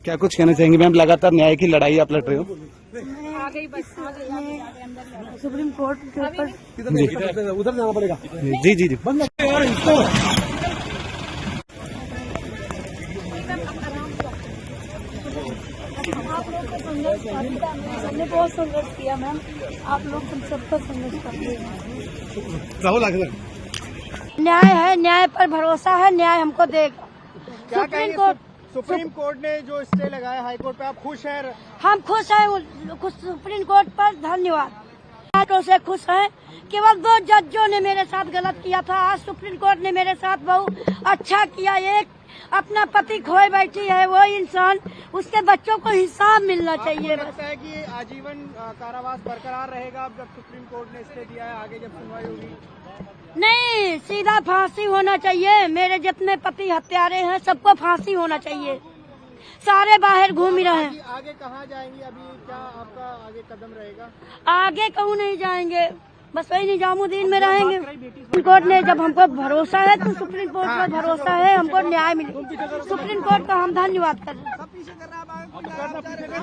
क्या कुछ कहना चाहेंगे मैम, लगातार न्याय की लड़ाई आप लड़ रहे हो? सुप्रीम कोर्ट के ऊपर उधर जाना पड़ेगा। जी जी जी आप लोग का संघर्ष हमने बहुत संघर्ष किया मैम, आप लोग सबका संघर्ष करते हैं। राहुल आगे न्याय है, न्याय पर भरोसा है, न्याय हमको देगा। सुप्रीम कोर्ट ने जो स्टे लगाया हाई कोर्ट पे, आप खुश हैं? हम खुश हैं सुप्रीम कोर्ट पर, धन्यवाद। से खुश हैं। केवल 2 जजों ने मेरे साथ गलत किया था, आज सुप्रीम कोर्ट ने मेरे साथ बहुत अच्छा किया। एक अपना पति खोए बैठी है वो इंसान, उसके बच्चों को हिसाब मिलना चाहिए। लगता है कि आजीवन कारावास बरकरार रहेगा अब जब सुप्रीम कोर्ट ने स्टे दिया है, आगे जब सुनवाई होगी? नहीं, सीधा फांसी होना चाहिए। मेरे जितने पति हत्यारे हैं सबको फांसी होना चाहिए। सारे बाहर घूम ही रहे हैं। आगे कहाँ जाएंगी? अभी क्या आपका आगे कदम रहेगा? आगे कहूँ नहीं जाएंगे, बस वही निजामुद्दीन में रहेंगे। सुप्रीम कोर्ट ने जब हमको भरोसा है तो सुप्रीम कोर्ट पर भरोसा है, हमको न्याय मिले। सुप्रीम कोर्ट का हम धन्यवाद कर रहे हैं।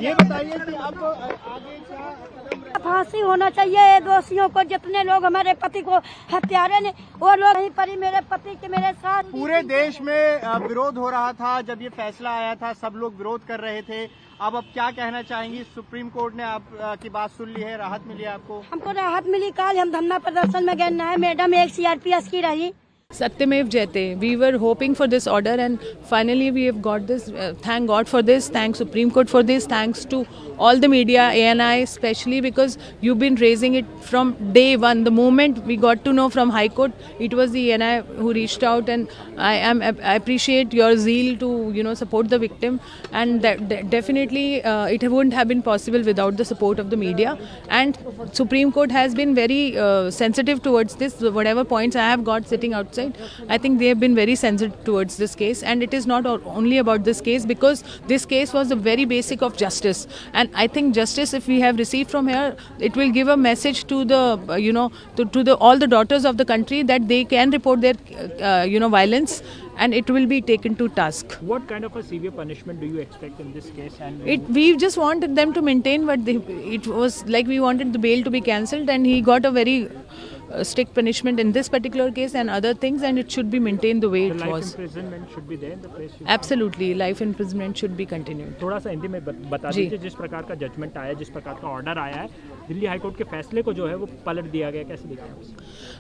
ये बताइए कि अब आगे क्या कदम? फांसी होना चाहिए दोषियों को। जितने लोग हमारे पति को हत्यारे ने, वो लोग नहीं पड़ी मेरे पति के मेरे साथ। पूरे देश में विरोध हो रहा था जब ये फैसला आया था, सब लोग विरोध कर रहे थे। अब क्या कहना चाहेंगी? सुप्रीम कोर्ट ने आप की बात सुन ली है, राहत मिली है आपको? हमको राहत मिली। कल हम धरना प्रदर्शन में गए हैं, मैडम एक CRPS की रही। Satyamev Jayate. We were hoping for this order and finally we have got this. Thank God for this. Thanks Supreme Court for this. Thanks to all the media, ANI especially, because you've been raising it from day one. The moment we got to know from High Court, it was the ANI who reached out, and I appreciate your zeal to support the victim, and that definitely it wouldn't have been possible without the support of the media. And Supreme Court has been very sensitive towards this. Whatever points I have got sitting outside, I think they have been very sensitive towards this case, and it is not only about this case, because this case was the very basic of justice. And I think justice, if we have received from here, it will give a message to the all the daughters of the country that they can report their violence, and it will be taken to task. What kind of a severe punishment do you expect in this case? And We just wanted them to maintain what it was like. We wanted the bail to be cancelled, and he got a very strict punishment in this particular case and other things, and it should be maintained the way it life was. imprisonment should be there in the place? Absolutely, life imprisonment should be continued. थोड़ा सा हिंदी में बता जी। दीजिए, जिस प्रकार का judgement आया, जिस प्रकार का ऑर्डर आया है, दिल्ली हाईकोर्ट के फैसले को जो है वो पलट दिया गया, कैसे देखते हैं?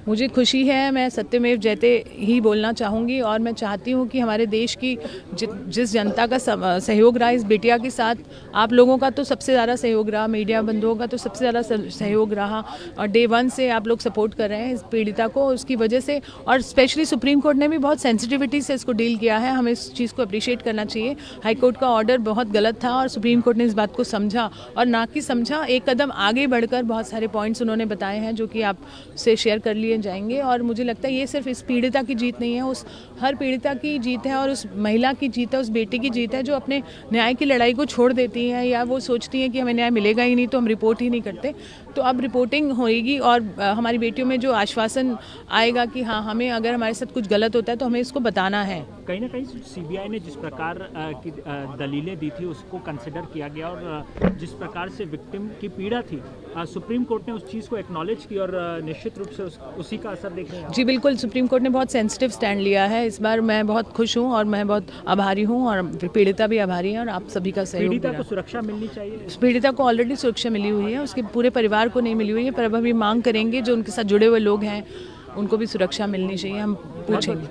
मुझे खुशी है, मैं सत्यमेव जयते ही बोलना चाहूँगी, और मैं चाहती हूँ कि हमारे देश की जिस जनता का सहयोग रहा इस बिटिया के साथ, आप लोगों का तो सबसे ज़्यादा सहयोग रहा, मीडिया बंधुओं का तो सबसे ज़्यादा सहयोग रहा, और डे 1 से आप लोग सपोर्ट कर रहे हैं इस पीड़िता को, उसकी वजह से। और स्पेशली सुप्रीम कोर्ट ने भी बहुत सेंसिटिविटी से इसको डील किया है, हमें इस चीज़ को अप्रिशिएट करना चाहिए। हाई कोर्ट का ऑर्डर बहुत गलत था और सुप्रीम कोर्ट ने इस बात को समझा, और ना कि समझा, एक कदम आगे बढ़कर बहुत सारे पॉइंट्स उन्होंने बताए हैं जो कि आपसे शेयर कर लिए जाएंगे। और मुझे लगता है ये सिर्फ इस पीड़िता की जीत नहीं है, उस हर पीड़िता की जीत है, और उस महिला की जीत है, उस बेटी की जीत है जो अपने न्याय की लड़ाई को छोड़ देती हैं, या वो सोचती हैं कि हमें न्याय मिलेगा ही नहीं तो हम रिपोर्ट ही नहीं करते। तो अब रिपोर्टिंग होएगी, और हमारी बेटियों में जो आश्वासन आएगा कि हाँ, हमें अगर हमारे साथ कुछ गलत होता है तो हमें इसको बताना है। कहीं ना कहीं सीबीआई ने जिस प्रकार की दलीलें दी थी उसको कंसिडर किया गया, और जिस प्रकार से विक्टिम की पीड़ा थी, सुप्रीम कोर्ट ने उस चीज़ को एक्नॉलेज की, और निश्चित रूप से उसी का असर देख रहे हैं। जी बिल्कुल, सुप्रीम कोर्ट ने बहुत सेंसिटिव स्टैंड लिया है इस बार। मैं बहुत खुश हूँ और मैं बहुत आभारी हूँ, और पीड़िता भी आभारी है, और आप सभी का सहयोग। पीड़िता को सुरक्षा मिलनी चाहिए? पीड़िता को ऑलरेडी सुरक्षा मिली हुई है, उसके पूरे परिवार को नहीं मिली हुई है, पर अब हम ये मांग करेंगे जो उनके साथ जुड़े हुए लोग हैं उनको भी सुरक्षा मिलनी चाहिए, हम पूछेंगे।